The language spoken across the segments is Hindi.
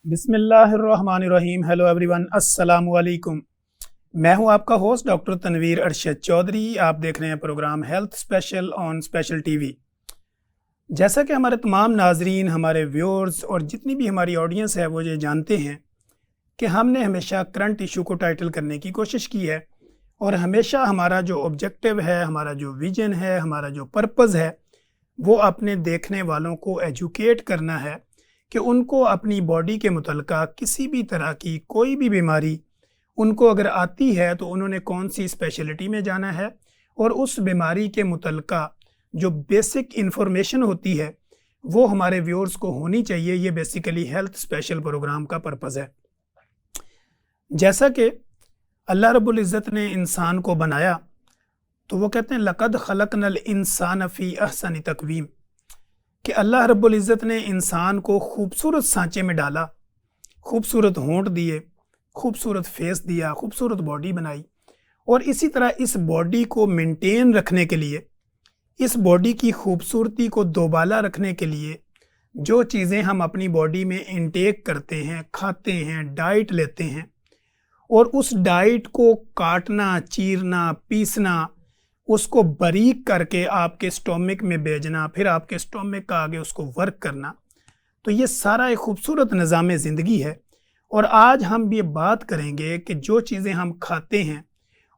बिस्मिल्लाहिर्रहमानिर्रहीम। हेलो एवरीवन, अस्सलामु अलैकुम। मैं हूं आपका होस्ट डॉक्टर तनवीर अरशद चौधरी। आप देख रहे हैं program health special on special TV. जैसा कि हमारे तमाम नाजरीन, हमारे व्यूअर्स और जितनी भी हमारी ऑडियंस है वो ये जानते हैं कि हमने हमेशा करंट इशू को टाइटल करने की कोशिश की है और हमेशा हमारा जो ऑब्जेक्टिव है, हमारा जो विजन है, हमारा जो पर्पज़ है वो अपने देखने वालों को एजुकेट करना है कि उनको अपनी बॉडी के मुतल्लिक़ा किसी भी तरह की कोई भी बीमारी उनको अगर आती है तो उन्होंने कौन सी स्पेशलिटी में जाना है और उस बीमारी के मुतल्लिक़ा जो बेसिक इन्फॉर्मेशन होती है वो हमारे व्यूअर्स को होनी चाहिए। ये बेसिकली हेल्थ स्पेशल प्रोग्राम का पर्पज़ है। जैसा कि अल्लाह रब्बुल इज़्ज़त ने इंसान को बनाया तो वो कहते हैं लक़द ख़लक़नल इंसान फ़ी अहसनि तक़वीम, कि अल्लाह रब्बुल इज़्ज़त ने इंसान को खूबसूरत सांचे में डाला, खूबसूरत होंठ दिए, खूबसूरत फेस दिया, खूबसूरत बॉडी बनाई। और इसी तरह इस बॉडी को मेंटेन रखने के लिए, इस बॉडी की खूबसूरती को दोबाला रखने के लिए जो चीज़ें हम अपनी बॉडी में इंटेक करते हैं, खाते हैं, डाइट लेते हैं और उस डाइट को काटना, चीरना, पीसना, उसको बारीक करके आपके स्टोमिक में भेजना, फिर आपके स्टोमिक का आगे उसको वर्क करना, तो ये सारा एक खूबसूरत निज़ाम ज़िंदगी है। और आज हम ये बात करेंगे कि जो चीज़ें हम खाते हैं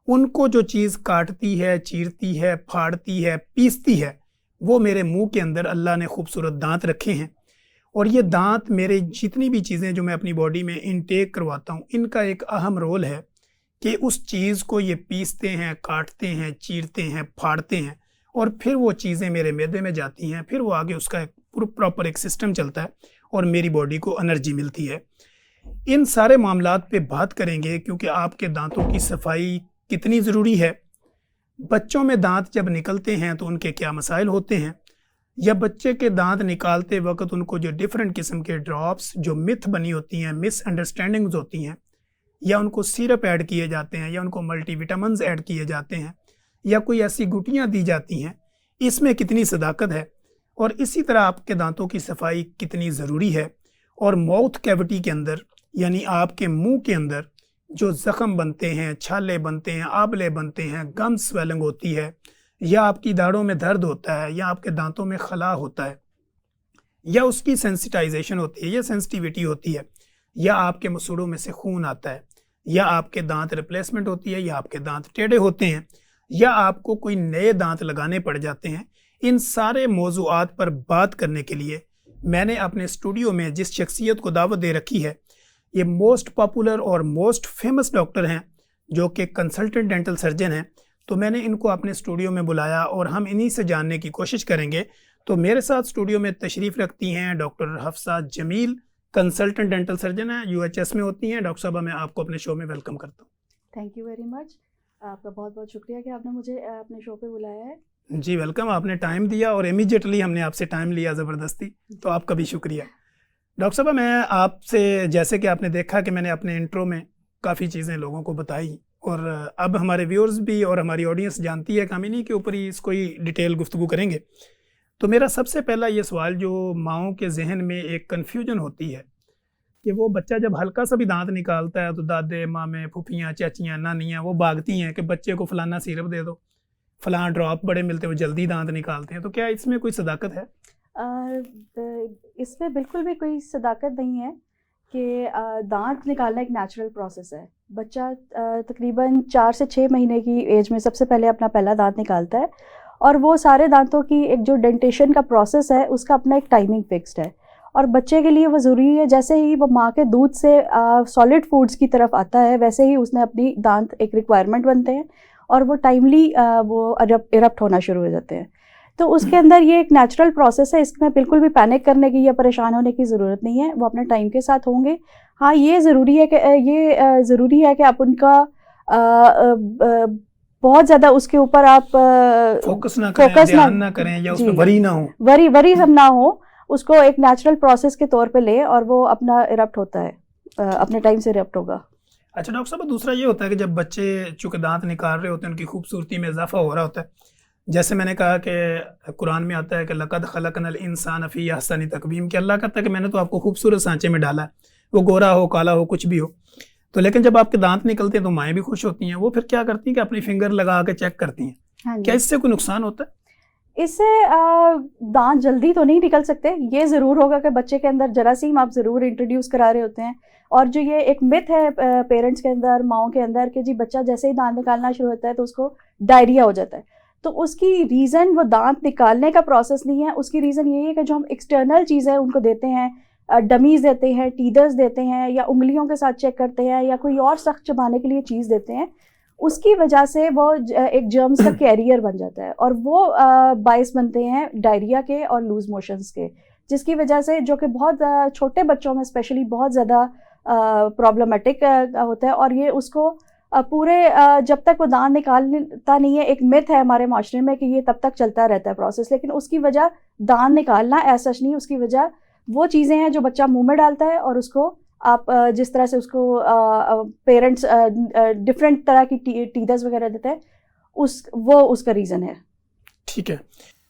उनको जो चीज़ काटती है, चीरती है, फाड़ती है, पीसती है, वो मेरे मुंह के अंदर अल्लाह ने खूबसूरत दांत रखे हैं। और ये दांत मेरे जितनी भी चीज़ें जो मैं अपनी बॉडी में इनटेक करवाता हूँ इनका एक अहम रोल है कि उस चीज़ को ये पीसते हैं, काटते हैं, चीरते हैं, फाड़ते हैं और फिर वो चीज़ें मेरे मैदे में जाती हैं, फिर वो आगे उसका एक प्रॉपर एक सिस्टम चलता है और मेरी बॉडी को एनर्जी मिलती है। इन सारे मामलात पे बात करेंगे क्योंकि आपके दांतों की सफाई कितनी ज़रूरी है, बच्चों में दांत जब निकलते हैं तो उनके क्या मसाइल होते हैं, या बच्चे के दांत निकालते वक्त उनको जो डिफरेंट किस्म के ड्रॉप्स जो मिथ बनी होती हैं, मिसअंडरस्टैंडिंग्स होती हैं, या उनको सिरप ऐड किए जाते हैं, या उनको मल्टीविटामिन्स ऐड किए जाते हैं, या कोई ऐसी गुटियाँ दी जाती हैं, इसमें कितनी सदाकत है। और इसी तरह आपके दांतों की सफाई कितनी ज़रूरी है। और माउथ कैविटी के अंदर यानी आपके मुंह के अंदर जो ज़ख़म बनते हैं, छाले बनते हैं, आबले बनते हैं, गम स्वेलिंग होती है, या आपकी दाढ़ों में दर्द होता है, या आपके दांतों में खला होता है, या उसकी सेंसिटाइजेशन होती है, या सेंसिटिविटी होती है, या आपके मसूड़ों में से खून आता है, या आपके दांत रिप्लेसमेंट होती है, या आपके दांत टेढ़े होते हैं, या आपको कोई नए दांत लगाने पड़ जाते हैं, इन सारे मौज़ूआत पर बात करने के लिए मैंने अपने स्टूडियो में जिस शख्सियत को दावत दे रखी है, ये मोस्ट पॉपुलर और मोस्ट फेमस डॉक्टर हैं जो कि कंसल्टेंट डेंटल सर्जन हैं। तो मैंने इनको अपने स्टूडियो में बुलाया और हम इन्हीं से जानने की कोशिश करेंगे। तो मेरे साथ स्टूडियो में तशरीफ़ रखती हैं doctor Hafsa Jamil, consultant dental surgeon है, यूएचएस में होती हैं। डॉक्टर साहबा, मैं आपको अपने शो में वेलकम करता हूँ। Thank you very much. आपका बहुत बहुत शुक्रिया कि आपने मुझे अपने शो पे बुलाया है। जी वेलकम, आपने टाइम दिया और इमीडिएटली हमने आपसे टाइम लिया ज़बरदस्ती, तो आपका भी शुक्रिया। डॉक्टर साहबा, मैं आपसे, जैसे कि आपने देखा कि मैंने अपने इंट्रो में काफ़ी चीज़ें लोगों को बताई और अब हमारे व्यूअर्स भी और हमारी ऑडियंस जानती है कि हम इन्हीं के ऊपर ही इसको ही डिटेल गुफ्तगू करेंगे। तो मेरा सबसे पहला ये सवाल, जो माओं के जहन में एक कन्फ्यूजन होती है कि वो बच्चा जब हल्का सा भी दांत निकालता है तो दादे, मामे, फूफियाँ, चाचियाँ, नानियाँ वो भागती हैं कि बच्चे को फलाना सिरप दे दो, फलां ड्रॉप बड़े मिलते हैं, वो जल्दी दांत निकालते हैं। तो क्या इसमें कोई सदाकत है? इसमें बिल्कुल भी कोई सदाकत नहीं है कि दांत निकालना एक नेचुरल प्रोसेस है। बच्चा तकरीबन 4 से 6 महीने की एज में सबसे पहले अपना पहला दांत निकालता है और वो सारे दांतों की एक जो डेंटेशन का प्रोसेस है उसका अपना एक टाइमिंग फिक्स्ड है। और बच्चे के लिए वो ज़रूरी है, जैसे ही वो माँ के दूध से सॉलिड फूड्स की तरफ आता है वैसे ही उसने अपनी दांत एक रिक्वायरमेंट बनते हैं और वो टाइमली वो इरप्ट होना शुरू हो जाते हैं। तो उसके अंदर ये एक नेचुरल प्रोसेस है, इसमें बिल्कुल भी पैनिक करने की या परेशान होने की ज़रूरत नहीं है, वो अपने टाइम के साथ होंगे। हाँ, ये ज़रूरी है कि ज़रूरी है कि आप उनका बहुत ज़्यादा उसके ऊपर आप फोकस ना करें, ध्यान ना करें, या उसमें वरी ना हो, वरी हम ना हो, उसको एक नेचुरल प्रोसेस के तौर पे ले और वो अपना इरप्ट होता है, अपने टाइम से इरप्ट होगा। अच्छा डॉक्टर साहब, दूसरा ये होता है कि जब बच्चे चूँकि दांत निकाल रहे होते हैं उनकी खूबसूरती में इजाफा हो रहा होता है, जैसे मैंने कहा कि कुरान में आता है कि लक़द ख़लक़नल इंसान फ़ी अहसनि तक़वीम, कि अल्लाह कहता है कि मैंने तो आपको खूबसूरत सांचे में डाला है। वो गोरा हो, काला हो, कुछ भी हो। तो लेकिन जब आपके दांत निकलते हैं तो माएँ भी खुश होती हैं, वो फिर क्या करती हैं कि अपनी फिंगर लगा के चेक करती हैं। हाँ क्या जी। इससे कोई नुकसान होता है? इससे दांत जल्दी तो नहीं निकल सकते, ये ज़रूर होगा कि बच्चे के अंदर जरासीम आप ज़रूर इंट्रोड्यूस करा रहे होते हैं। और जो ये एक मिथ है पेरेंट्स के अंदर, माओं के अंदर, कि जी बच्चा जैसे ही दांत निकालना शुरू होता है तो उसको डायरिया हो जाता है। तो उसकी रीज़न वो दांत निकालने का प्रोसेस नहीं है, उसकी रीज़न यही है कि जो हम एक्सटर्नल चीज़ें उनको देते हैं, डमीज़ देते हैं, टीदर्स देते हैं, या उंगलियों के साथ चेक करते हैं, या कोई और सख्त चबाने के लिए चीज़ देते हैं, उसकी वजह से वो एक जर्म्स का कैरियर बन जाता है, और वो बाइस बनते हैं डायरिया के और लूज मोशंस के, जिसकी वजह से, जो कि बहुत छोटे बच्चों में स्पेशली बहुत ज़्यादा प्रॉब्लमेटिक होता है। और ये उसको पूरे जब तक वो दांत निकालता नहीं है, एक मिथ है हमारे माशरे में कि ये तब तक चलता रहता है प्रोसेस, लेकिन उसकी वजह दांत निकालना ऐसा नहीं, उसकी वजह वो चीज़ें हैं जो बच्चा मुंह में डालता है, और उसको आप जिस तरह से उसको पेरेंट्स डिफरेंट तरह की टीदर्स वगैरह देते हैं, वो उसका रीज़न है। ठीक है।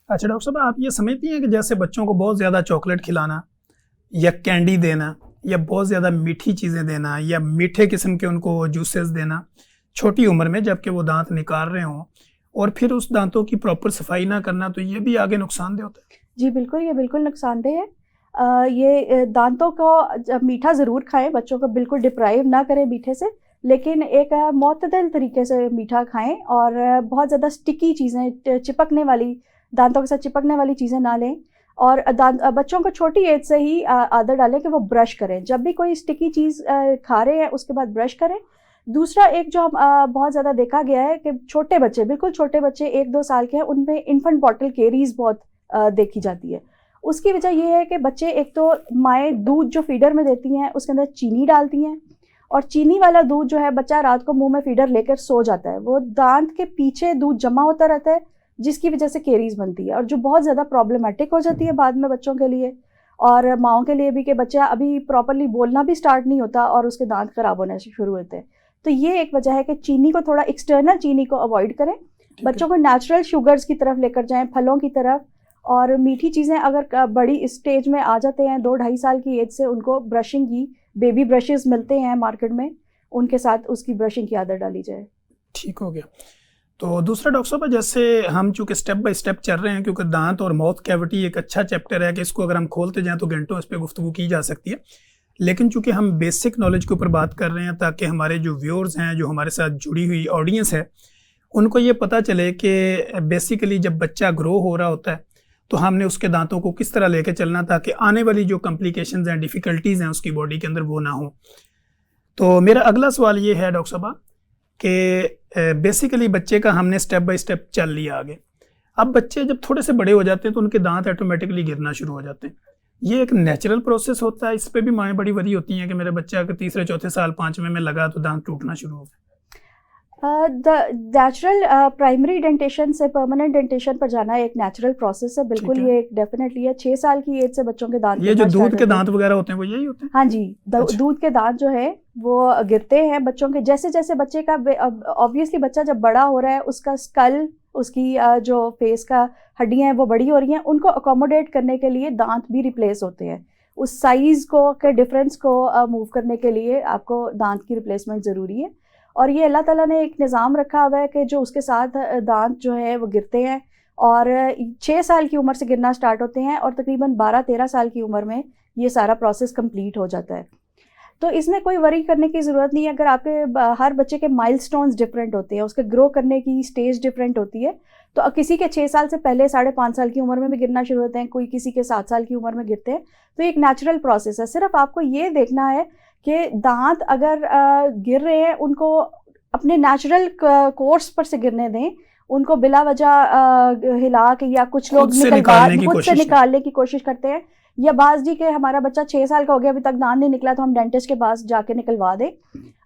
अच्छा डॉक्टर साहब, आप ये समझती हैं कि जैसे बच्चों को बहुत ज़्यादा चॉकलेट खिलाना या कैंडी देना या बहुत ज़्यादा मीठी चीज़ें देना या मीठे किस्म के उनको जूसेस देना छोटी उम्र में, जबकि वो दांत निकाल रहे हों, और फिर उस दांतों की प्रॉपर सफाई ना करना, तो ये भी आगे नुकसानदेह होता है? जी बिल्कुल, ये बिल्कुल नुकसानदेह है। ये दांतों को मीठा ज़रूर खाएं, बच्चों को बिल्कुल डिप्राइव ना करें मीठे से, लेकिन एक मुतदल तरीके से मीठा खाएं, और बहुत ज़्यादा स्टिकी चीज़ें, चिपकने वाली, दांतों के साथ चिपकने वाली चीज़ें ना लें। और बच्चों को छोटी एज से ही आदत डालें कि वो ब्रश करें, जब भी कोई स्टिकी चीज़ खा रहे हैं उसके बाद ब्रश करें। दूसरा, एक जो बहुत ज़्यादा देखा गया है कि छोटे बच्चे, बिल्कुल छोटे बच्चे 1-2 साल के हैं, उनमें इन्फेंट बॉटल कैरीज बहुत देखी जाती है। उसकी वजह यह है कि बच्चे, एक तो माएँ दूध जो फीडर में देती हैं उसके अंदर चीनी डालती हैं, और चीनी वाला दूध जो है, बच्चा रात को मुंह में फीडर लेकर सो जाता है, वो दांत के पीछे दूध जमा होता रहता है, जिसकी वजह से कैरीज बनती है, और जो बहुत ज़्यादा प्रॉब्लमेटिक हो जाती है बाद में बच्चों के लिए और माओं के लिए भी, कि बच्चा अभी प्रॉपरली बोलना भी स्टार्ट नहीं होता और उसके दांत खराब होने से शुरू होते हैं। तो ये एक वजह है कि चीनी को, थोड़ा एक्सटर्नल चीनी को अवॉइड करें, बच्चों को नेचुरल शुगर्स की तरफ लेकर जाएं, फलों की तरफ। और मीठी चीज़ें अगर बड़ी स्टेज में आ जाते हैं, 2-2.5 साल की एज से, उनको ब्रशिंग की, बेबी ब्रशेस मिलते हैं मार्केट में, उनके साथ उसकी ब्रशिंग की आदत डाली जाए। ठीक हो गया। तो दूसरा डॉक्टर साहब, जैसे हम चूँकि स्टेप बाय स्टेप चल रहे हैं, क्योंकि दांत और माउथ कैविटी एक अच्छा चैप्टर है कि इसको अगर हम खोलते जाएं तो घंटों इस पर गुफ्तगू की जा सकती है, लेकिन चूँकि हम बेसिक नॉलेज के ऊपर बात कर रहे हैं ताकि हमारे जो व्यूअर्स हैं, जो हमारे साथ जुड़ी हुई ऑडियंस है, उनको ये पता चले कि बेसिकली जब बच्चा ग्रो हो रहा होता है तो हमने उसके दांतों को किस तरह लेके चलना, ताकि आने वाली जो कॉम्प्लिकेशंस हैं, डिफ़िकल्टीज़ हैं उसकी बॉडी के अंदर, वो ना हो। तो मेरा अगला सवाल ये है डॉक्टर साहब कि बेसिकली बच्चे का हमने स्टेप बाय स्टेप चल लिया आगे, अब बच्चे जब थोड़े से बड़े हो जाते हैं तो उनके दांत ऑटोमेटिकली गिरना शुरू हो जाते हैं। ये एक नेचुरल प्रोसेस होता है, इस पे भी माएँ बड़ी वरी होती हैं कि मेरे बच्चा अगर तीसरे चौथे साल 5वें में लगा तो दांत टूटना शुरू हो गया। नेचुरल प्राइमरी डेंटेशन से परमानेंट डेंटेशन पर जाना एक नेचुरल प्रोसेस है, बिल्कुल ये एक डेफिनेटली है। 6 साल की एज से बच्चों के दांत, ये जो दूध के दांत वगैरह होते हैं वो यही होते हैं? हाँ जी, दूध के दांत जो है वो गिरते हैं बच्चों के, जैसे जैसे बच्चे का, ऑब्वियसली बच्चा जब बड़ा हो रहा है, उसका स्कल, उसकी जो फेस का हड्डियां हैं वो बड़ी हो रही हैं, उनको अकोमोडेट करने के लिए दांत भी रिप्लेस होते हैं। उस साइज़ को के डिफरेंस को मूव करने के लिए आपको दांत की रिप्लेसमेंट ज़रूरी है। और ये अल्लाह ताला ने एक निज़ाम रखा हुआ है कि जो उसके साथ दांत जो है वो गिरते हैं, और 6 साल की उम्र से गिरना स्टार्ट होते हैं, और तकरीबन 12-13 साल की उम्र में ये सारा प्रोसेस कंप्लीट हो जाता है। तो इसमें कोई वरी करने की ज़रूरत नहीं है। अगर आपके हर बच्चे के माइलस्टोन्स डिफरेंट होते हैं, उसके ग्रो करने की स्टेज डिफरेंट होती है, तो किसी के 6 साल से पहले 5.5 साल की उम्र में भी गिरना शुरू होते हैं, कोई किसी के 7 साल की उम्र में गिरते हैं। तो एक नेचुरल प्रोसेस है। सिर्फ आपको ये देखना है कि दांत अगर गिर रहे हैं, उनको अपने नेचुरल कोर्स पर से गिरने दें, उनको बिला वजह हिला के, या कुछ लोग खुद से निकालने की कोशिश करते हैं, या बाज जी के हमारा बच्चा 6 साल का हो गया अभी तक दांत नहीं निकला तो हम डेंटिस्ट के पास जाके निकलवा दें।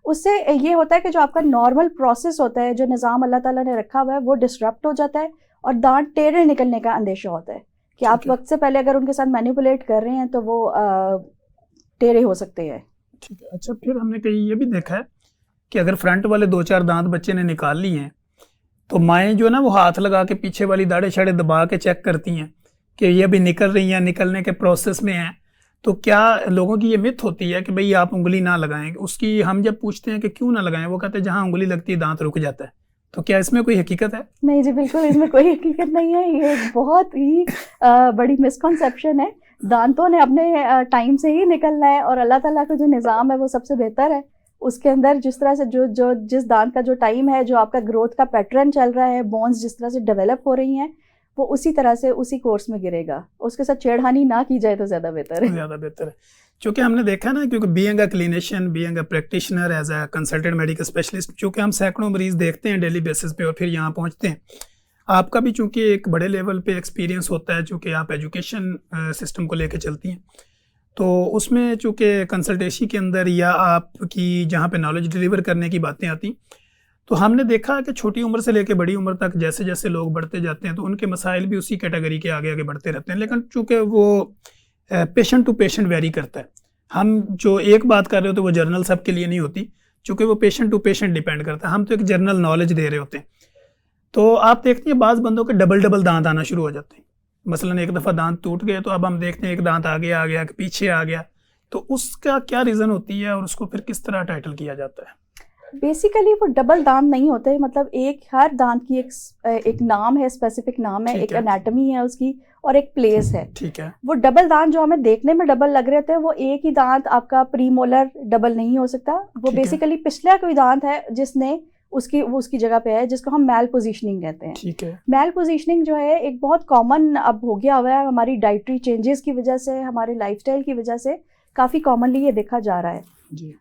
उससे ये होता है कि जो आपका नॉर्मल प्रोसेस होता है, जो निज़ाम अल्लाह ताला ने रखा हुआ है, वो डिसरप्ट हो जाता है, और दांत टेढ़े निकलने का अंदेशा होता है कि आप वक्त से पहले अगर उनके साथ मैनिपुलेट कर रहे हैं तो वो टेढ़े हो सकते हैं। ठीक है। अच्छा, फिर हमने कहीं ये भी देखा है कि अगर फ्रंट वाले 2-4 दांत बच्चे ने निकाल लिए हैं तो माएँ जो है ना, वो हाथ लगा के पीछे वाली दाढ़े शाड़े दबा के चेक करती हैं कि ये अभी निकल रही हैं, निकलने के प्रोसेस में हैं। तो क्या लोगों की ये मिथ होती है कि भाई आप उंगली ना लगाएं, उसकी हम जब पूछते हैं कि क्यों ना लगाएं, वो कहते हैं जहाँ उंगली लगती है दांत रुक जाता है। तो क्या इसमें कोई हकीकत है? नहीं जी, बिल्कुल इसमें कोई हकीकत नहीं है। ये एक बहुत ही बड़ी मिसकॉन्सेप्शन है। दांतों ने अपने टाइम से ही निकलना है, और अल्लाह ताला का जो निज़ाम है वो सबसे बेहतर है। उसके अंदर जिस तरह से जिस दांत का जो टाइम है, जो आपका ग्रोथ का पैटर्न चल रहा है, बोन्स जिस तरह से डेवलप हो रही हैं, वो उसी तरह से उसी कोर्स में गिरेगा। उसके साथ छेड़खानी ना की जाए तो ज़्यादा बेहतर है। ज़्यादा बेहतर है, क्योंकि हमने देखा ना, क्योंकि being a clinician, being a practitioner, as a consultant medical specialist, चूँकि हम सैकड़ों मरीज देखते हैं डेली बेसिस पे और फिर यहाँ पहुँचते हैं। आपका भी चूँकि एक बड़े लेवल पे एक्सपीरियंस होता है, चूँकि आप एजुकेशन सिस्टम को लेके चलती हैं, तो उसमें चूँकि कंसल्टेंसी के अंदर या आपकी जहाँ पे नॉलेज डिलीवर करने की बातें आती, तो हमने देखा कि छोटी उम्र से लेकर बड़ी उम्र तक जैसे जैसे लोग बढ़ते जाते हैं तो उनके मसाइल भी उसी कैटेगरी के आगे आगे बढ़ते रहते हैं। लेकिन चूँकि वो पेशेंट टू पेशेंट वेरी करता है, हम जो एक बात कर रहे होते हैं वो जर्नल सबके लिए नहीं होती, चूँकि वो पेशेंट टू पेशेंट डिपेंड करता है। हम तो एक जर्नल नॉलेज दे रहे होते हैं। तो आप देखते हैं बाज़ बंदों के डबल डबल दांत आना शुरू हो जाते हैं। मसलन एक दफ़ा दांत टूट गए तो अब हम देखते हैं एक दांत आगे आ गया कि पीछे आ गया। तो उसका क्या रीज़न होती है और उसको फिर किस तरह टाइटल किया जाता है? बेसिकली वो डबल दांत नहीं होते, मतलब एक हर दांत की एक नाम है, स्पेसिफिक नाम है, एक एनाटॉमी है उसकी, और एक प्लेस है। ठीक है। वो डबल दांत जो हमें देखने में डबल लग रहे थे, वो एक ही दांत आपका प्रीमोलर डबल नहीं हो सकता। वो बेसिकली पिछला कोई दांत है जिसने उसकी जगह पे है, जिसको हम मैल पोजीशनिंग कहते हैं। ठीक है। मैल पोजीशनिंग जो है एक बहुत कॉमन अब हो गया हुआ है, हमारी डाइटरी चेंजेस की वजह से, हमारे लाइफस्टाइल की वजह से काफ़ी कॉमनली ये देखा जा रहा है जी।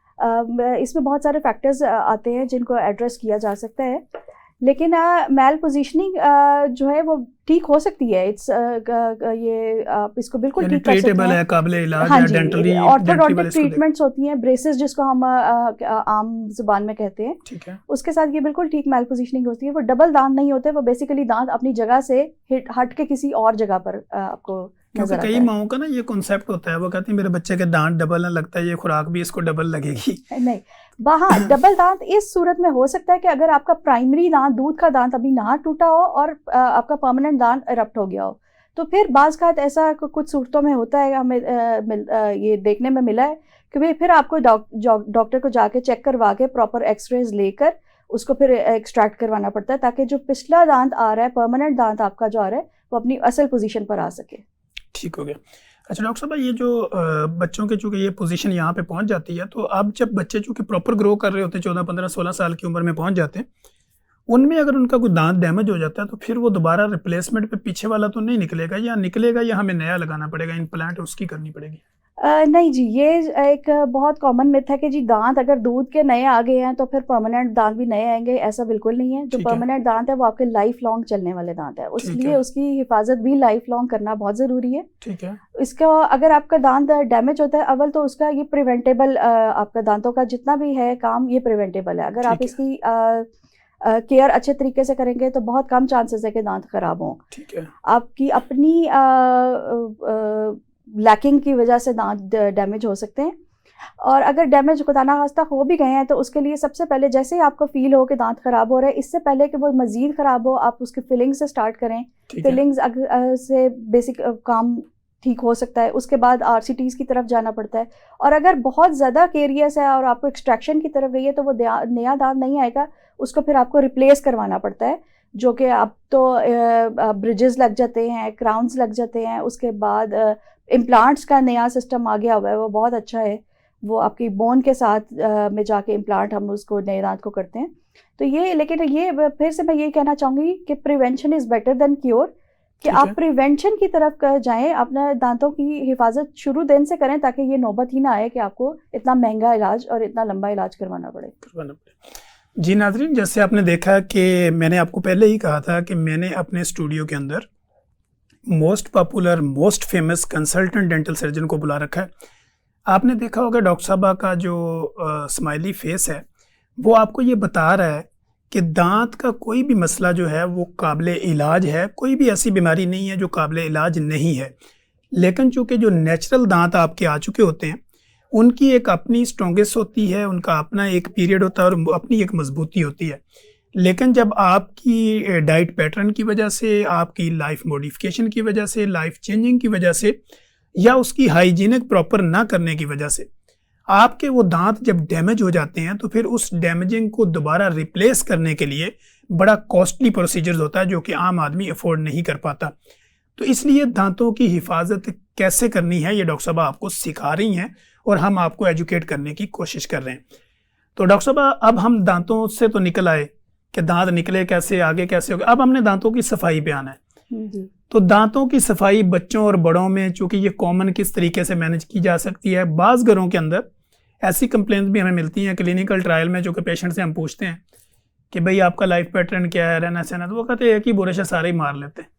इसमें बहुत सारे फैक्टर्स आते हैं जिनको एड्रेस किया जा सकता है, लेकिन मैल पोजीशनिंग जो है वो ठीक हो सकती है। ये आप इसको बिल्कुल ठीक कर सकते हैं, काबिले इलाज हाँ है, जी। डेंटली ऑर्थोडोंटिक ट्रीटमेंट्स होती हैं, ब्रेसेस जिसको हम आम जुबान में कहते हैं, ठीक है। उसके साथ ये बिल्कुल ठीक मैल पोजीशनिंग होती है। वो डबल दांत नहीं होते, वो बेसिकली दांत अपनी जगह से हट के किसी और जगह पर आपको, क्योंकि कई माओं का ना ये कॉन्सेप्ट होता है, वो कहती है मेरे बच्चे के दांत डबल ना लगता है, ये खुराक भी इसको डबल लगेगी। नहीं, वहाँ डबल दांत इस सूरत में हो सकता है कि अगर आपका प्राइमरी दांत, दूध का दांत अभी ना टूटा हो और आपका परमानेंट दांत इरप्ट हो गया हो, तो फिर बाज़ का ऐसा कुछ सूरतों में होता है, हमें ये देखने में मिला है कि भाई फिर आपको डॉक्टर को जाके चेक करवा के प्रॉपर एक्सरेज लेकर उसको फिर एक्सट्रैक्ट करवाना पड़ता है, ताकि जो पिछला दांत आ रहा है, परमानेंट दांत आपका जो आ रहा है, वो अपनी असल पोजीशन पर आ सके। ठीक हो गया। अच्छा डॉक्टर साहब, ये जो बच्चों के चूँकि ये पोजीशन यहाँ पे पहुँच जाती है, तो अब जब बच्चे चूँकि प्रॉपर ग्रो कर रहे होते हैं, 14, 15, 16 साल की उम्र में पहुँच जाते हैं, उनमें अगर उनका कोई दांत डैमेज हो जाता है तो फिर वो दोबारा रिप्लेसमेंट पे पीछे वाला तो नहीं निकलेगा, या निकलेगा या हमें नया लगाना पड़ेगा, इम्प्लांट उसकी करनी पड़ेगी? नहीं जी, ये एक बहुत कॉमन मिथ है कि जी दांत अगर दूध के नए आ गए हैं तो फिर परमानेंट दांत भी नए आएंगे। ऐसा बिल्कुल नहीं है। जो परमानेंट दांत है वो आपके लाइफ लॉन्ग चलने वाले दांत है, इसलिए उसकी हिफाजत भी लाइफ लॉन्ग करना बहुत ज़रूरी है। ठीक है। इसका अगर आपका दांत डैमेज होता है, अव्वल तो उसका ये प्रिवेंटेबल, आपका दांतों का जितना भी है काम ये प्रिवेंटेबल है। अगर आप इसकी केयर अच्छे तरीके से करेंगे तो बहुत कम चांसेस है कि दांत खराब हों। ठीक है। आपकी अपनी लैकिंग की वजह से दांत डैमेज हो सकते हैं, और अगर डैमेज खुदा ना खास्ता हो भी गए हैं तो उसके लिए सबसे पहले जैसे ही आपको फील हो कि दांत ख़राब हो रहा है, इससे पहले कि वो मज़ीद ख़राब हो, आप उसकी फिलिंग से स्टार्ट करें। फिलिंग्स से बेसिक काम ठीक हो सकता है, उसके बाद RCTs की तरफ जाना पड़ता है, और अगर बहुत ज़्यादा केरियस है और आपको एक्सट्रैक्शन की तरफ गई है तो वो नया दांत नहीं आएगा, उसको फिर आपको रिप्लेस करवाना पड़ता है, जो कि अब तो ब्रिजेस लग जाते हैं, क्राउन्स लग जाते हैं, उसके बाद इम्प्लांट्स का नया सिस्टम आ गया हुआ है, वो बहुत अच्छा है। वो आपकी बोन के साथ में जाके इम्प्लांट हम उसको नए दांत को करते हैं। तो ये, लेकिन ये फिर से मैं ये कहना चाहूँगी कि prevention is better than cure, कि आप प्रिवेंशन की तरफ जाएं, अपने दांतों की हिफाजत शुरू दिन से करें, ताकि ये नौबत ही ना आए कि आपको इतना महंगा इलाज और इतना लंबा इलाज करवाना पड़े। जी नाज़रीन, जैसे आपने देखा कि मैंने आपको पहले ही कहा था कि मैंने अपने स्टूडियो के अंदर most popular, most famous consultant dental surgeon को बुला रखा है। आपने देखा होगा डॉक्टर साहबा का जो स्माइली फेस है, वो आपको ये बता रहा है कि दांत का कोई भी मसला जो है वो काबिल इलाज है। कोई भी ऐसी बीमारी नहीं है जो काबिल इलाज नहीं है, लेकिन चूँकि जो नेचुरल दांत आपके आ चुके होते हैं उनकी एक अपनी स्ट्रॉन्गेस्ट होती है, उनका अपना एक पीरियड होता है और अपनी एक मजबूती होती है। लेकिन जब आपकी डाइट पैटर्न की वजह से, आपकी लाइफ मॉडिफिकेशन की वजह से, लाइफ चेंजिंग की वजह से या उसकी हाइजीनिक प्रॉपर ना करने की वजह से आपके वो दांत जब डैमेज हो जाते हैं तो फिर उस डैमेजिंग को दोबारा रिप्लेस करने के लिए बड़ा कॉस्टली प्रोसीजर्स होता है जो कि आम आदमी अफोर्ड नहीं कर पाता। तो इसलिए दांतों की हिफाजत कैसे करनी है ये डॉक्टर साहब आपको सिखा रही हैं और हम आपको एजुकेट करने की कोशिश कर रहे हैं। तो डॉक्टर साहब अब हम दांतों से तो निकल आए कि दांत निकले कैसे, आगे कैसे हो गए, अब हमने दांतों की सफाई पे आना है। जी। तो दांतों की सफाई बच्चों और बड़ों में चूंकि ये कॉमन किस तरीके से मैनेज की जा सकती है, बाज़ घरों के अंदर ऐसी कंप्लेंट्स भी हमें मिलती हैं क्लिनिकल ट्रायल में, जो कि पेशेंट से हम पूछते हैं कि भाई आपका लाइफ पैटर्न क्या है, रहना सहना, तो वो कहते हैं एक ही बुरश है सारे ही मार लेते हैं।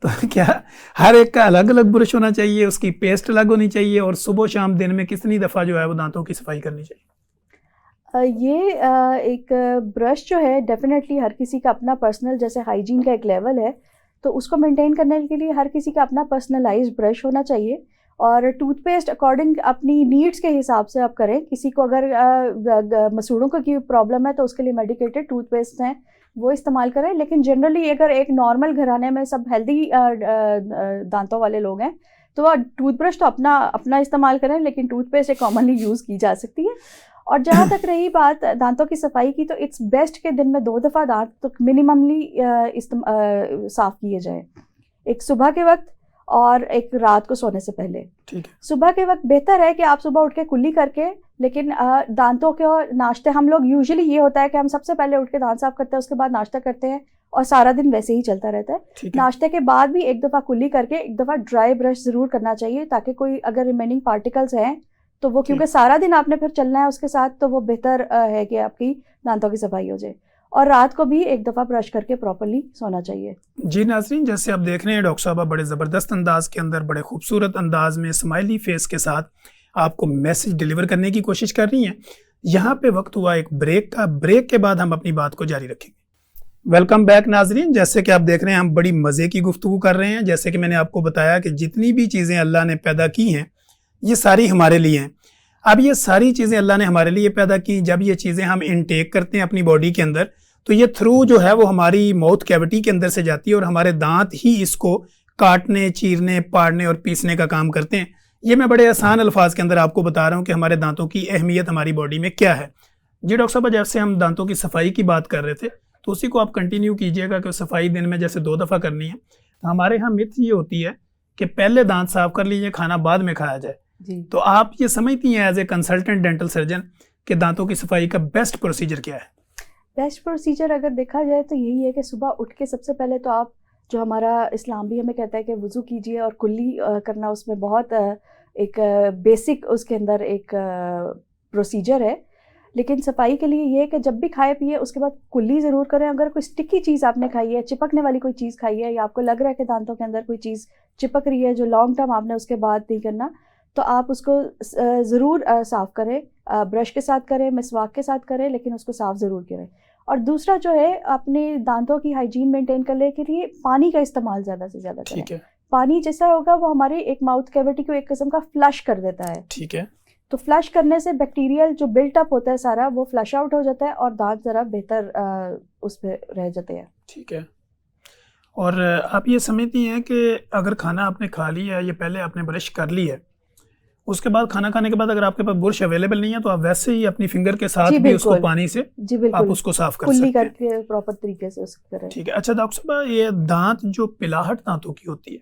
तो क्या हर एक का अलग अलग ब्रश होना चाहिए, उसकी पेस्ट अलग होनी चाहिए, और सुबह शाम दिन में कितनी दफ़ा जो है वो दांतों की सफाई करनी चाहिए? एक ब्रश जो है डेफिनेटली हर किसी का अपना पर्सनल, जैसे हाइजीन का एक लेवल है, तो उसको मेंटेन करने के लिए हर किसी का अपना पर्सनलाइज्ड ब्रश होना चाहिए। और टूथपेस्ट अकॉर्डिंग अपनी नीड्स के हिसाब से आप करें। किसी को अगर मसूड़ों की प्रॉब्लम है तो उसके लिए मेडिकेटेड टूथपेस्ट हैं, वो इस्तेमाल करें। लेकिन जनरली अगर एक नॉर्मल घराने में सब हेल्दी दांतों वाले लोग हैं तो वह टूथब्रश तो अपना इस्तेमाल करें, लेकिन टूथपेस्ट एक कॉमनली यूज़ की जा सकती है। और जहाँ तक रही बात दांतों की सफाई की, तो इट्स बेस्ट के दिन में 2 दफ़ा दांत तो मिनिममली साफ़ किए जाएं, एक सुबह के वक्त और एक रात को सोने से पहले। ठीक है। सुबह के वक्त बेहतर है कि आप सुबह उठ के कुल्ली करके, लेकिन दांतों के और नाश्ते, हम लोग यूजुअली ये होता है कि हम सबसे पहले उठ के दांत साफ करते हैं, उसके बाद नाश्ता करते हैं और सारा दिन वैसे ही चलता रहता है। नाश्ते के बाद भी एक दफ़ा कुल्ली करके एक दफ़ा ड्राई ब्रश ज़रूर करना चाहिए, ताकि कोई अगर रिमेनिंग पार्टिकल्स हैं तो वो, क्योंकि सारा दिन आपने फिर चलना है उसके साथ, तो वो बेहतर है कि आपकी दांतों की सफाई हो जाए। और रात को भी एक दफ़ा ब्रश करके प्रॉपर्ली सोना चाहिए। जी नाज़रीन, जैसे आप देख रहे हैं डॉक्टर साहब बड़े ज़बरदस्त अंदाज के अंदर, बड़े खूबसूरत अंदाज में, स्माइली फेस के साथ आपको मैसेज डिलीवर करने की कोशिश कर रही हैं। यहाँ पे वक्त हुआ एक ब्रेक का, ब्रेक के बाद हम अपनी बात को जारी रखेंगे। वेलकम बैक नाज़रीन, जैसे कि आप देख रहे हैं हम बड़ी मज़े की गुफ्तगू कर रहे हैं। जैसे कि मैंने आपको बताया कि जितनी भी चीज़ें अल्लाह ने पैदा की हैं ये सारी हमारे लिए हैं। अब ये सारी चीज़ें अल्लाह ने हमारे लिए पैदा की, जब ये चीज़ें हम इनटेक करते हैं अपनी बॉडी के अंदर, तो ये थ्रू जो है वो हमारी माउथ कैविटी के अंदर से जाती है और हमारे दांत ही इसको काटने, चीरने, पाड़ने और पीसने का काम करते हैं। ये मैं बड़े आसान अल्फाज के अंदर आपको बता रहा हूँ कि हमारे दांतों की अहमियत हमारी बॉडी में क्या है। जी डॉक्टर साहब, जैसे हम दांतों की सफाई की बात कर रहे थे तो उसी को आप कंटिन्यू कीजिएगा कि सफाई दिन में जैसे 2 दफ़ा करनी है। तो हमारे यहाँ मिथ ये होती है कि पहले दांत साफ कर लीजिए, खाना बाद में खाया जाए। तो आप ये समझती हैं as a consultant dental surgeon कि दांतों की सफाई का बेस्ट प्रोसीजर क्या है? बेस्ट प्रोसीजर अगर देखा जाए तो यही है कि सुबह उठ के सबसे पहले तो आप, जो हमारा इस्लाम भी हमें कहता है कि वुज़ू कीजिए, और कुल्ली करना उसमें बहुत एक बेसिक उसके अंदर एक प्रोसीजर है। लेकिन सफाई के लिए ये है कि जब भी खाए पिए उसके बाद कुल्ली ज़रूर करें। अगर कोई स्टिकी चीज़ आपने खाई है, चिपकने वाली कोई चीज़ खाई है, या आपको लग रहा है कि दांतों के अंदर कोई चीज़ चिपक रही है जो लॉन्ग टर्म आपने उसके बाद नहीं करना, तो आप उसको ज़रूर साफ़ करें, ब्रश के साथ करें, मिसवाक के साथ करें, लेकिन उसको साफ़ ज़रूर करें। और दूसरा जो है, अपने दांतों की हाइजीन मेंटेन करने के लिए पानी का इस्तेमाल ज़्यादा से ज़्यादा करें। ठीक है। पानी जैसा होगा वो हमारी एक माउथ कैविटी को एक किस्म का फ्लश कर देता है। ठीक है। तो फ्लश करने से बैक्टीरियल जो बिल्टअप होता है सारा, वो फ्लश आउट हो जाता है और दांत ज़रा बेहतर उस पर रह जाते हैं। ठीक है। और आप ये समझती हैं कि अगर खाना आपने खा लिया है या पहले आपने ब्रश कर ली है, उसके बाद खाना खाने के बाद अगर आपके पास ब्रश अवेलेबल नहीं है तो आप वैसे ही अपनी फिंगर के साथ भी उसको पानी से आप उसको साफ कर सकते हैं, करके प्रॉपर तरीके से उसको करें। ठीक है। अच्छा डॉक्टर साहब, ये दांत जो पिलाहट दांतों की होती है,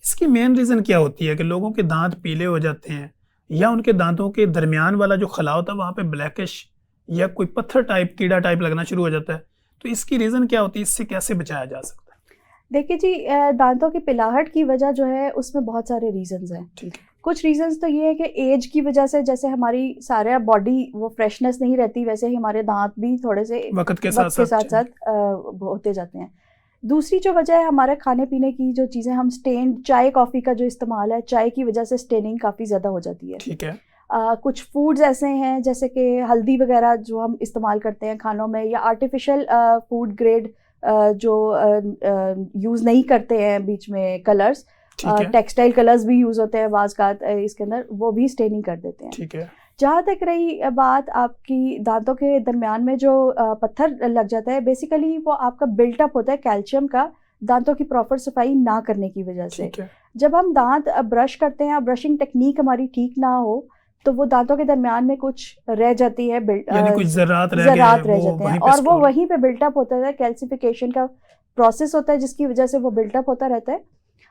इसकी मेन रीज़न क्या होती है कि लोगों के दांत पीले हो जाते हैं, या उनके दांतों के दरमियान वाला जो खला होता है वहाँ पे ब्लैकिश या कोई पत्थर टाइप, कीड़ा टाइप लगना शुरू हो जाता है, तो इसकी रीज़न क्या होती है, इससे कैसे बचाया जा सकता है? देखिए जी, दांतों की पिलाहट की वजह जो है उसमें बहुत सारे रीजंस हैं। ठीक है। कुछ रीजंस तो ये है कि एज की वजह से, जैसे हमारी सारा बॉडी वो फ्रेशनेस नहीं रहती, वैसे ही हमारे दांत भी थोड़े से वक्त के साथ होते जाते हैं। दूसरी जो वजह है, हमारे खाने पीने की जो चीज़ें, हम स्टेन, चाय कॉफ़ी का जो इस्तेमाल है, चाय की वजह से स्टेनिंग काफ़ी ज़्यादा हो जाती है। ठीक है। कुछ फूड्स ऐसे हैं जैसे कि हल्दी वगैरह जो हम इस्तेमाल करते हैं खानों में, या आर्टिफिशियल फूड ग्रेड जो यूज़ नहीं करते हैं बीच में कलर्स, टेक्सटाइल कलर्स भी यूज़ होते हैं बाज़ का इसके अंदर, वो भी स्टेनिंग कर देते हैं। ठीक है। जहाँ तक रही बात आपकी दांतों के दरमियान में जो पत्थर लग जाता है, बेसिकली वो आपका बिल्टअप होता है कैल्शियम का, दांतों की प्रॉपर सफाई ना करने की वजह से। जब हम दांत ब्रश करते हैं, ब्रशिंग टेक्निक हमारी ठीक ना हो तो वो दांतों के दरमियान में कुछ रह जाती है, यानी कुछ ज़रात रह जाते हैं वहीं और वो वहीं पे बिल्टअप होता है, कैल्सिफिकेशन का प्रोसेस होता है जिसकी वजह से वो बिल्टअप होता रहता है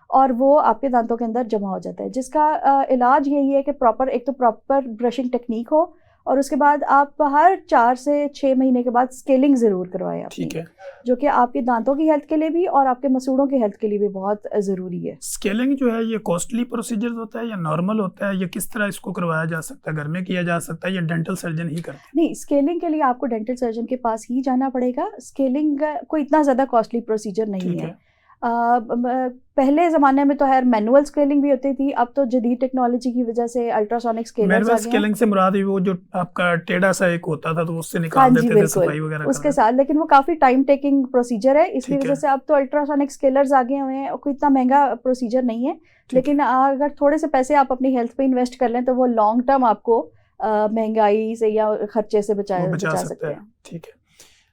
और वो आपके दांतों के अंदर जमा हो जाता है, जिसका इलाज यही है कि एक तो प्रॉपर ब्रशिंग टेक्निक हो और उसके बाद आप हर 4 से 6 महीने के बाद स्केलिंग ज़रूर करवाएं अपनी, ठीक है, जो कि आपके दांतों की हेल्थ के लिए भी और आपके मसूड़ों की हेल्थ के लिए भी बहुत ज़रूरी है। स्केलिंग जो है ये कॉस्टली प्रोसीजर होता है या नॉर्मल होता है, या किस तरह इसको करवाया जा सकता है, घर में किया जा सकता है या डेंटल सर्जन ही करते हैं? नहीं, स्केलिंग के लिए आपको डेंटल सर्जन के पास ही जाना पड़ेगा। स्केलिंग कोई इतना ज़्यादा कॉस्टली प्रोसीजर नहीं है। पहले ज़माने में तो खैर मैनुअल स्केलिंग भी होती थी, अब तो जदीद टेक्नोलॉजी की वजह से अल्ट्रासोनिक स्केलर्स आ गए हैं। मैनुअल स्केलिंग से मुराद वो जो आपका टेढ़ा सा एक होता था तो उससे निकाल देते थे सफाई वगैरह उसके साथ, लेकिन वो काफ़ी टाइम टेकिंग प्रोसीजर है, इसलिए वजह से अब तो अल्ट्रासोनिक स्केलर्स आ गए हुए हैं और कोई इतना महंगा प्रोसीजर नहीं है। लेकिन अगर थोड़े से पैसे आप अपनी हेल्थ पे इन्वेस्ट कर लें तो वो लॉन्ग टर्म आपको महंगाई से या खर्चे से बचा सकते हैं। ठीक है।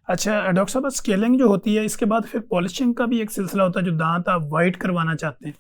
अच्छा डॉक्टर साहब, स्केलिंग जो होती है इसके बाद फिर पॉलिशिंग का भी एक सिलसिला होता है, जो दांत आप वाइट करवाना चाहते हैं।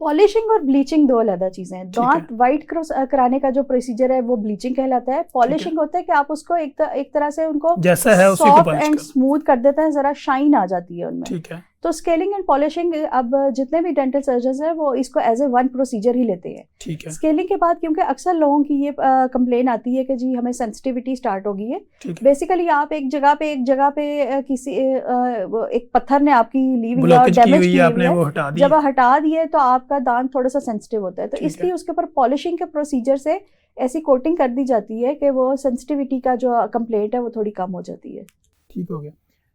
पॉलिशिंग और ब्लीचिंग दो अलग चीजें हैं। दांत वाइट कराने का जो प्रोसीजर है वो ब्लीचिंग कहलाता है। पॉलिशिंग होता है कि आप उसको एक तरह से उनको जैसा है उसी को सॉफ्ट एंड स्मूथ कर देते हैं, जरा शाइन आ जाती है उनमें। ठीक है। तो स्केलिंग एंड पॉलिशिंग अब जितने भी डेंटल सर्जन हैं वो इसको एज ए वन प्रोसीजर ही लेते हैं। ठीक है। स्केलिंग के बाद क्योंकि अक्सर लोगों की ये कंप्लेन आती है कि जी हमें सेंसिटिविटी स्टार्ट हो गई है। बेसिकली आप एक जगह पे किसी एक पत्थर ने आपकी ली हुई है और डैमेज की हुई है, जब हटा दिए तो आपका दांत थोड़ा सा सेंसिटिव होता है, तो इसलिए उसके ऊपर पॉलिशिंग के प्रोसीजर से ऐसी कोटिंग कर दी जाती है कि वो सेंसिटिविटी का जो कंप्लेंट है वो थोड़ी कम हो जाती है। ठीक हो गया।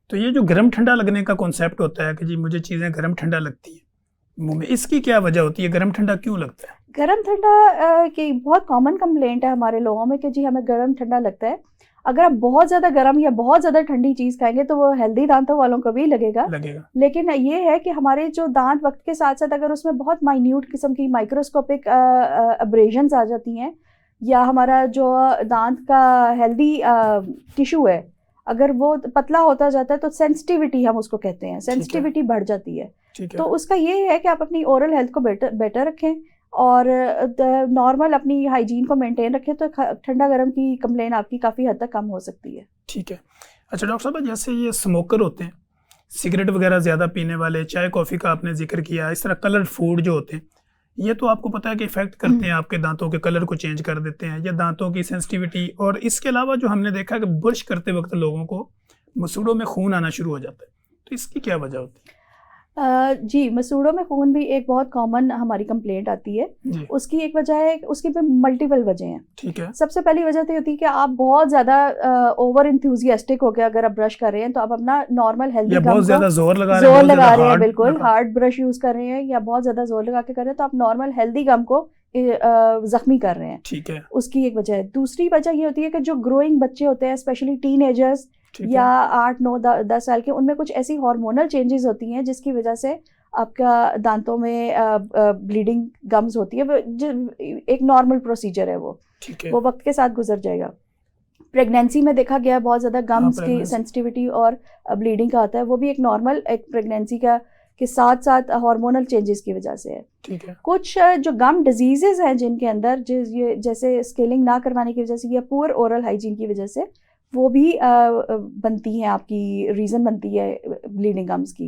तो ये जो गर्म ठंडा लगने का कॉन्सेप्ट होता है कि जी मुझे चीज़ें गर्म ठंडा लगती है मुंह में, इसकी क्या वजह होती है? गर्म ठंडा क्यों लगता है? गर्म ठंडा की बहुत कॉमन कंप्लेंट है हमारे लोगों में कि जी हमें गर्म ठंडा लगता है। अगर आप बहुत ज़्यादा गर्म या बहुत ज़्यादा ठंडी चीज़ खाएंगे तो वो हेल्दी दांतों वालों को भी लगेगा। लेकिन ये है कि हमारे जो दांत वक्त के साथ साथ अगर उसमें बहुत माइन्यूट किस्म की माइक्रोस्कोपिक अब्रेजन्स आ जाती हैं या हमारा जो दांत का हेल्दी टिश्यू है अगर वो पतला होता जाता है तो सेंसिटिविटी हम उसको कहते हैं, सेंसिटिविटी बढ़ जाती है। तो उसका ये है कि आप अपनी ओरल हेल्थ को बेटर रखें और नॉर्मल अपनी हाइजीन को मेंटेन रखें तो ठंडा गर्म की कंप्लेन आपकी काफ़ी हद तक कम हो सकती है। ठीक है। अच्छा डॉक्टर साहब, जैसे ये स्मोकर होते हैं, सिगरेट वगैरह ज़्यादा पीने वाले, चाय कॉफ़ी का आपने जिक्र किया, इस तरह कलर्ड फूड जो होते हैं, ये तो आपको पता है कि इफेक्ट करते हैं, आपके दांतों के कलर को चेंज कर देते हैं या दांतों की सेंसिटिविटी, और इसके अलावा जो हमने देखा कि ब्रश करते वक्त लोगों को मसूड़ों में खून आना शुरू हो जाता है, तो इसकी क्या वजह होती है? जी, मसूड़ों में खून भी एक बहुत कॉमन हमारी कंप्लेंट आती है। उसकी एक वजह है, उसकी भी मल्टीपल वजह हैं। ठीक है। सबसे पहली वजह तो ये होती है कि आप बहुत ज़्यादा ओवर इंथ्यूजियास्टिक हो गया अगर आप ब्रश कर रहे हैं तो आप अपना नॉर्मल हेल्दी गम बहुत ज़्यादा जोर लगा रहे हैं, बिल्कुल हार्ड ब्रश यूज़ कर रहे हैं या बहुत ज़्यादा जोर लगा के कर रहे हैं तो आप नॉर्मल हेल्दी गम को जख्मी कर रहे हैं। ठीक है। उसकी एक वजह है। दूसरी वजह ये होती है कि जो ग्रोइंग बच्चे होते हैं, स्पेशली टीनेजर्स या 8, 9, 10 साल के, उनमें कुछ ऐसी हार्मोनल चेंजेस होती हैं जिसकी वजह से आपका दांतों में ब्लीडिंग गम्स होती है। एक नॉर्मल प्रोसीजर है वो वक्त के साथ गुजर जाएगा। प्रेगनेंसी में देखा गया बहुत ज़्यादा गम्स की सेंसिटिविटी और ब्लीडिंग का आता है, वो भी एक नॉर्मल एक प्रेगनेंसी के साथ साथ हार्मोनल चेंजेस की वजह से है। ठीक है। कुछ जो गम डिजीजेज हैं जिनके अंदर जैसे स्केलिंग ना करवाने की वजह से या पुअर ओरल हाइजीन की वजह से वो भी बनती हैं, आपकी रीज़न बनती है ब्लीडिंग गम्स की।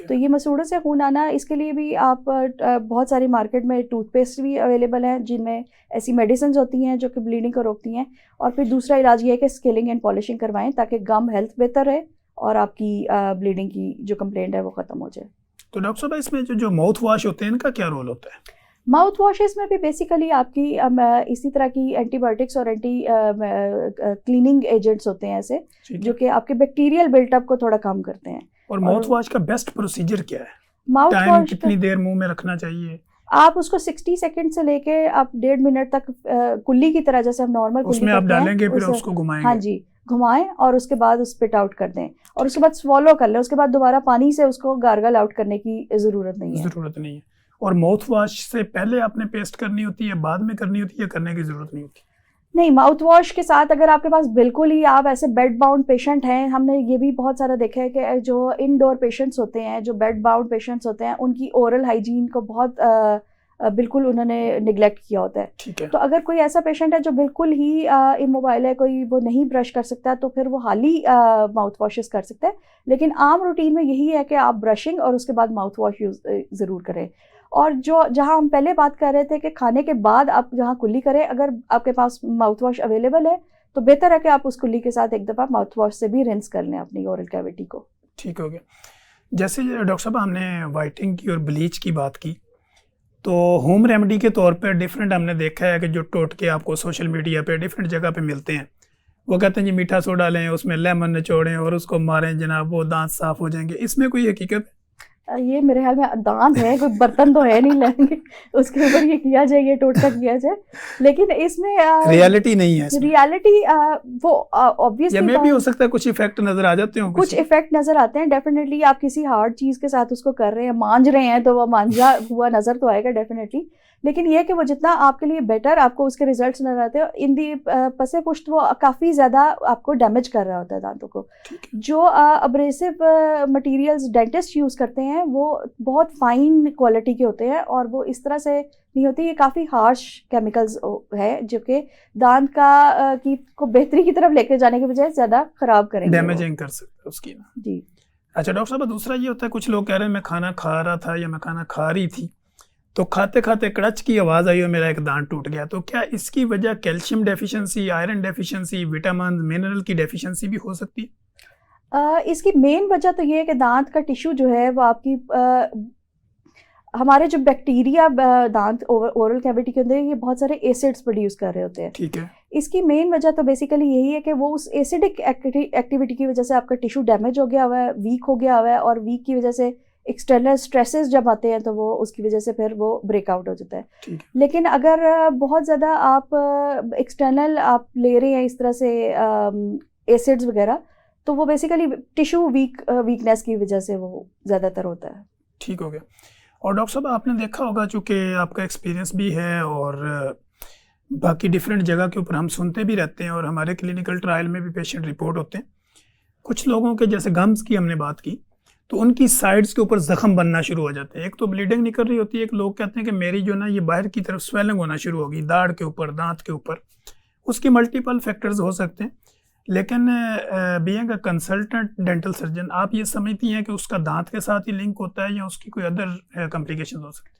तो ये मसूड़ों से खून आना, इसके लिए भी आप बहुत सारी मार्केट में टूथपेस्ट भी अवेलेबल हैं जिनमें ऐसी मेडिसिन होती हैं जो कि ब्लीडिंग को रोकती हैं। और फिर दूसरा इलाज ये है कि स्केलिंग एंड पॉलिशिंग करवाएं ताकि गम हेल्थ बेहतर रहे और आपकी ब्लीडिंग की जो कंप्लेंट है वो ख़त्म हो जाए। तो डॉक्टर साहब, इसमें जो माउथ वॉश होते हैं इनका क्या रोल होता है? माउथ वॉशेस में भी बेसिकली आपकी इसी तरह की एंटीबायोटिक्स और एंटी क्लीनिंग एजेंट्स होते हैं ऐसे जो कि आपके बैक्टीरियल बिल्टअप को थोड़ा कम करते हैं। और माउथ वॉश का बेस्ट प्रोसीजर क्या है? माउथ वॉश कितनी देर मुंह में रखना चाहिए? आप उसको 60 सेकंड से लेके आप 1.5 मिनट तक कुल्ली की तरह, जैसे हम नॉर्मल कुल्ली उसमें आप डालेंगे फिर उसको घुमाएंगे। हाँ जी, घुमाएं और उसके बाद स्पिट आउट कर दें और उसके बाद स्वॉलो कर लें। उसके बाद दोबारा पानी से उसको गार्गल आउट करने की ज़रूरत नहीं है। और माउथ वॉश से पहले आपने पेस्ट करनी होती है, बाद में करनी होती है, या करने की ज़रूरत नहीं होती? नहीं, माउथ वॉश के साथ अगर आपके पास बिल्कुल ही आप ऐसे बेड बाउंड पेशेंट हैं, हमने ये भी बहुत सारा देखा है कि जो इनडोर पेशेंट्स होते हैं, जो बेड बाउंड पेशेंट्स होते हैं, उनकी ओरल हाइजीन को बहुत बिल्कुल उन्होंने निगलेक्ट किया होता है। ठीक है। तो अगर कोई ऐसा पेशेंट है जो बिल्कुल ही इमोबाइल है, कोई वो नहीं ब्रश कर सकता, तो फिर वो हाली माउथ वॉशेस कर सकता है। लेकिन आम रूटीन में यही है कि आप ब्रशिंग और उसके बाद माउथ वॉश यूज़ ज़रूर करें। और जो जहाँ हम पहले बात कर रहे थे कि खाने के बाद आप जहाँ कुल्ली करें, अगर आपके पास माउथ वॉश अवेलेबल है तो बेहतर है कि आप उस कुल्ली के साथ एक दफ़ा माउथ वॉश से भी रिंस कर लें अपनी ओरल कैविटी को। ठीक हो गया। जैसे डॉक्टर साहब हमने वाइटनिंग की और ब्लीच की बात की, तो होम रेमेडी के तौर पर डिफरेंट हमने देखा है कि जो टोटके आपको सोशल मीडिया पे डिफरेंट जगह पे मिलते हैं, वो कहते हैं जी मीठा सोडा लें, उसमें लेमन निचोड़ें और उसको मारें जनाब, वो दांत साफ़ हो जाएंगे। इसमें कोई हकीकत है? ये मेरे ख्याल में दांत है, कोई बर्तन तो है नहीं लेंगे उसके ऊपर ये किया जाए, ये टोटका किया जाए। लेकिन इसमें रियलिटी नहीं है इसमें। रियलिटी वो ऑब्वियसली या में भी हो सकता है कुछ इफेक्ट नजर आ जाते हो, कुछ इफेक्ट नजर आते हैं डेफिनेटली। आप किसी हार्ड चीज के साथ उसको कर रहे हैं, मांझ रहे हैं, तो वो मांझा हुआ नजर तो आएगा डेफिनेटली। लेकिन यह कि वो जितना आपके लिए बेटर आपको उसके रिजल्ट्स नजर आते हैं, इन दी पसे पुश्त वो काफ़ी ज़्यादा आपको डैमेज कर रहा होता है दांतों को। जो अब्रेसिव मटेरियल्स डेंटिस्ट यूज़ करते हैं वो बहुत फाइन क्वालिटी के होते हैं और वो इस तरह से नहीं होती, ये काफ़ी हार्श केमिकल्स है जो कि दांत का को बेहतरी की तरफ लेके जाने के बजाय ज़्यादा ख़राब करेंगे, डैमेजिंग कर सकते हैं उसकी ना। जी। अच्छा डॉक्टर साहब, दूसरा ये होता है कुछ लोग कह रहे हैं मैं खाना खा रहा था या मैं खाना खा रही थी तो खाते खाते कड़च की आवाज़ आई और मेरा एक दांत टूट गया, तो क्या इसकी वजह calcium deficiency, iron deficiency, vitamin mineral की डेफिशिएंसी भी हो सकती है? इसकी मेन वजह तो ये है कि दांत का टिश्यू जो है वो आपकी हमारे जो बैक्टीरिया दांत ओरल कैविटी के अंदर ये बहुत सारे एसिड्स प्रोड्यूस कर रहे होते हैं। ठीक है। इसकी मेन वजह तो बेसिकली यही है कि वो उस एसिडिक एक्टिविटी की वजह से आपका टिश्यू डैमेज हो गया हुआ है, वीक हो गया हुआ है, और वीक की वजह से एक्सटर्नल स्ट्रेसेस जब आते हैं तो वो उसकी वजह से फिर वो ब्रेकआउट हो जाता है। लेकिन अगर बहुत ज़्यादा आप एक्सटर्नल आप ले रहे हैं इस तरह से एसिड्स वगैरह, तो वो बेसिकली टिश्यू वीकनेस की वजह से वो ज़्यादातर होता है। ठीक हो गया। और डॉक्टर साहब आपने देखा होगा, चूँकि आपका एक्सपीरियंस भी है और बाकी डिफरेंट जगह के ऊपर हम सुनते भी रहते हैं और हमारे क्लिनिकल ट्रायल में भी पेशेंट रिपोर्ट होते हैं, कुछ लोगों के जैसे गम्स की हमने बात की तो उनकी साइड्स के ऊपर जख्म बनना शुरू हो जाते हैं। एक तो ब्लीडिंग निकल रही होती है, एक लोग कहते हैं कि मेरी जो ना ये बाहर की तरफ स्वेलिंग होना शुरू होगी दाढ़ के ऊपर, दांत के ऊपर। उसके मल्टीपल फैक्टर्स हो सकते हैं, लेकिन being a consultant dental surgeon आप ये समझती हैं कि उसका दांत के साथ ही लिंक होता है या उसकी कोई अदर कॉम्प्लिकेशन हो सकती है?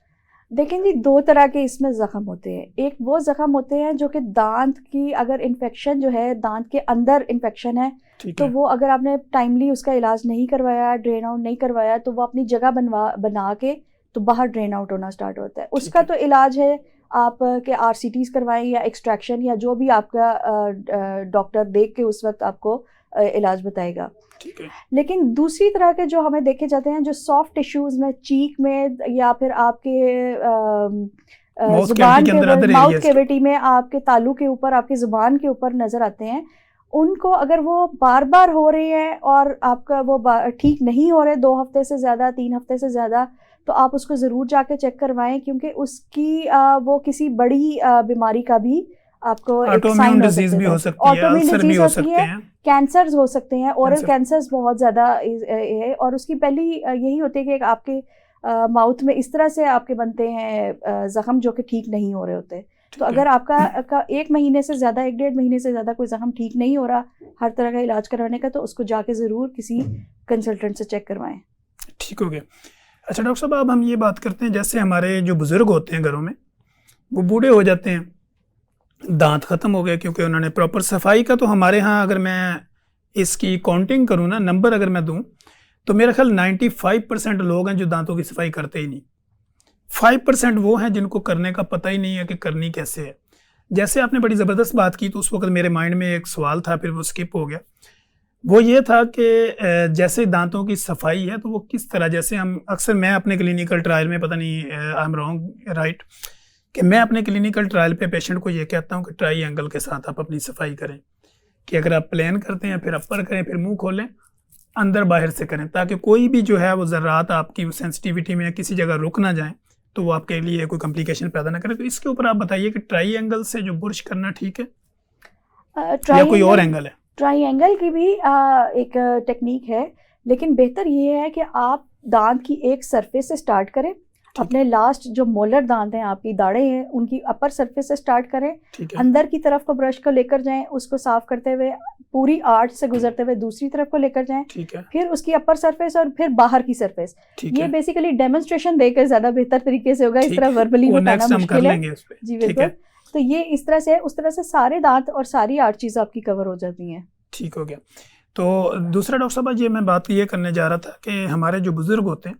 देखें जी, दो तरह के इसमें ज़ख्म होते हैं। एक वो ज़ख्म होते हैं जो कि दांत की अगर इन्फेक्शन जो है, दांत के अंदर इन्फेक्शन है, तो वो अगर आपने टाइमली उसका इलाज नहीं करवाया, ड्रेन आउट नहीं करवाया, तो वो अपनी जगह बना के तो बाहर ड्रेन आउट होना स्टार्ट होता है। उसका तो इलाज है आप के RCTs करवाएं या एक्सट्रैक्शन या जो भी आपका डॉक्टर देख के उस वक्त आपको इलाज बताएगा। ठीक है। लेकिन दूसरी तरह के जो हमें देखे जाते हैं, जो सॉफ्ट टिश्यूज में, चीक में या फिर आपके जुबान के माउथ कैविटी में, आपके तालू के ऊपर, आपकी जुबान के ऊपर नजर आते हैं, उनको अगर वो बार बार हो रहे हैं और आपका वो ठीक नहीं हो रहे 2 हफ्ते से ज़्यादा, 3 हफ्ते से ज़्यादा, तो आप उसको ज़रूर जाके चेक करवाएं, क्योंकि उसकी वो किसी बड़ी बीमारी का भी आपको एक साइन हो सकता है। हो सकती है, अल्सर भी हो सकते हैं, कैंसर्स हो सकते हैं, ओरल कैंसर्स बहुत ज़्यादा है। और उसकी पहली यही होती है कि आपके माउथ में इस तरह से आपके बनते हैं ज़ख्म जो कि ठीक नहीं हो रहे होते। तो अगर आपका 1 महीने से ज़्यादा, 1-1.5 महीने से ज़्यादा कोई ज़ख्म ठीक नहीं हो रहा हर तरह का इलाज करवाने का, तो उसको जाके ज़रूर किसी कंसल्टेंट से चेक करवाएं। ठीक हो गया। अच्छा डॉक्टर साहब, अब हम ये बात करते हैं, जैसे हमारे जो बुज़ुर्ग होते हैं घरों में, वो बूढ़े हो जाते हैं, दांत ख़त्म हो गए क्योंकि उन्होंने प्रॉपर सफाई का, तो हमारे यहाँ अगर मैं इसकी काउंटिंग करूँ ना, नंबर अगर मैं दूँ, तो मेरा ख्याल 95% लोग हैं जो दांतों की सफाई करते ही नहीं। 5% वो हैं जिनको करने का पता ही नहीं है कि करनी कैसे है। जैसे आपने बड़ी ज़बरदस्त बात की, तो उस वक्त मेरे माइंड में एक सवाल था, फिर वो स्किप हो गया। वो ये था कि जैसे दांतों की सफाई है तो वो किस तरह, जैसे हम अक्सर, मैं अपने क्लिनिकल ट्रायल में, पता नहीं आई एम रॉन्ग राइट, कि मैं अपने क्लिनिकल ट्रायल पे पेशेंट को ये कहता हूँ कि ट्राईएंगल के साथ आप अपनी सफाई करें, कि अगर आप प्लेन करते हैं फिर अपर करें, फिर मुंह खोलें, अंदर बाहर से करें, ताकि कोई भी जो है वो ज़र्रात आपकी सेंसिटिविटी में किसी जगह रुक ना जाए, तो वो आपके लिए कोई कॉम्प्लिकेशन पैदा ना करे। तो इसके ऊपर आप बताइए कि ट्राईएंगल से जो बुर्श करना ठीक है? या कोई और एंगल है? ट्राइंगल की भी एक टेक्निक है, लेकिन बेहतर ये है कि आप दांत की एक सरफेस से स्टार्ट करें, अपने लास्ट जो मोलर दांत हैं, आपकी दाढ़ें हैं, उनकी अपर सरफेस से स्टार्ट करें, अंदर की तरफ को ब्रश को लेकर जाएं, उसको साफ करते हुए पूरी आर्च से गुजरते हुए दूसरी तरफ को लेकर जाएं, फिर उसकी अपर सरफेस और फिर बाहर की सरफेस। ये बेसिकली डेमोन्स्ट्रेशन देकर ज्यादा बेहतर तरीके से होगा, इस तरह वर्बली बताना मुश्किल है। जी बिल्कुल। तो ये इस तरह से, उस तरह से सारे दांत और सारी आर्चीज आपकी कवर हो जाती हैं। ठीक हो गया। तो दूसरा डॉक्टर साहब, ये मैं बात ये करने जा रहा था कि हमारे जो बुजुर्ग होते हैं,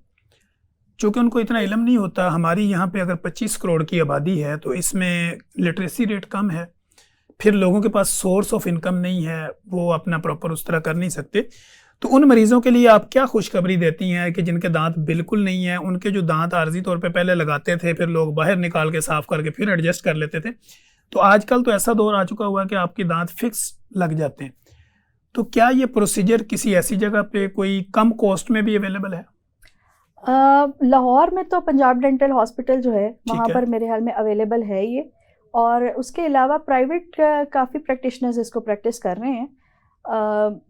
चूँकि उनको इतना इल्म नहीं होता, हमारी यहाँ पे अगर 25 करोड़ की आबादी है तो इसमें लिटरेसी रेट कम है, फिर लोगों के पास सोर्स ऑफ इनकम नहीं है, वो अपना प्रॉपर उस तरह कर नहीं सकते। तो उन मरीज़ों के लिए आप क्या खुशखबरी देती हैं कि जिनके दांत बिल्कुल नहीं है, उनके जो दांत आर्जी तौर पे पहले लगाते थे, फिर लोग बाहर निकाल के साफ़ करके फिर एडजस्ट कर लेते थे, तो आजकल तो ऐसा दौर आ चुका हुआ है कि आपके दांत फिक्स लग जाते हैं। तो क्या ये प्रोसीजर किसी ऐसी जगह पे कोई कम कॉस्ट में भी अवेलेबल है? लाहौर में तो पंजाब डेंटल हॉस्पिटल जो है वहाँ पर मेरे ख्याल में अवेलेबल है ये, और उसके अलावा प्राइवेट काफ़ी प्रैक्टिशनर्स इसको प्रैक्टिस कर रहे हैं।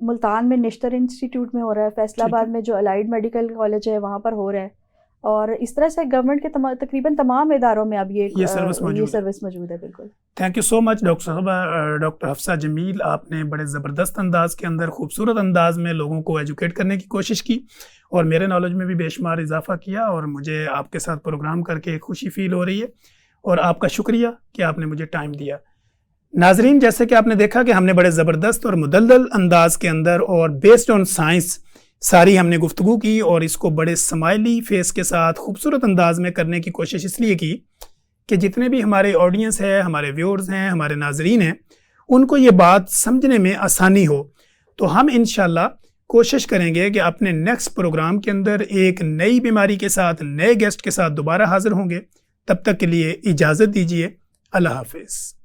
मुल्तान में निश्तर इंस्टीट्यूट में हो रहा है, फैसलाबाद में जो अलाइड मेडिकल कॉलेज है वहाँ पर हो रहा है, और इस तरह से गवर्नमेंट के तकरीबन तमाम इदारों में अब ये सर्विस मौजूद है। बिल्कुल। Thank you so much doctor साहब, डॉक्टर हफ्सा जमील, आपने बड़े ज़बरदस्त अंदाज के अंदर, खूबसूरत अंदाज में लोगों को एजुकेट करने की कोशिश की और मेरे नॉलेज में भी बेशुमार इजाफा किया, और मुझे आपके साथ प्रोग्राम करके खुशी फील हो रही है, और आपका शुक्रिया कि आपने मुझे टाइम दिया। नाजरीन, जैसे कि आपने देखा कि हमने बड़े ज़बरदस्त और मुदल्दल अंदाज के अंदर और बेस्ड ऑन साइंस सारी हमने गुफ्तगू की, और इसको बड़े स्माइली फेस के साथ खूबसूरत अंदाज में करने की कोशिश इसलिए की कि जितने भी हमारे ऑडियंस है, हमारे व्यूअर्स हैं, हमारे नाजरीन हैं, उनको ये बात समझने में आसानी हो। तो हम इंशाल्लाह कोशिश करेंगे कि अपने नेक्स्ट प्रोग्राम के अंदर एक नई बीमारी के साथ, नए गेस्ट के साथ दोबारा हाजिर होंगे। तब तक के लिए इजाज़त दीजिए। अल्लाह हाफिज़।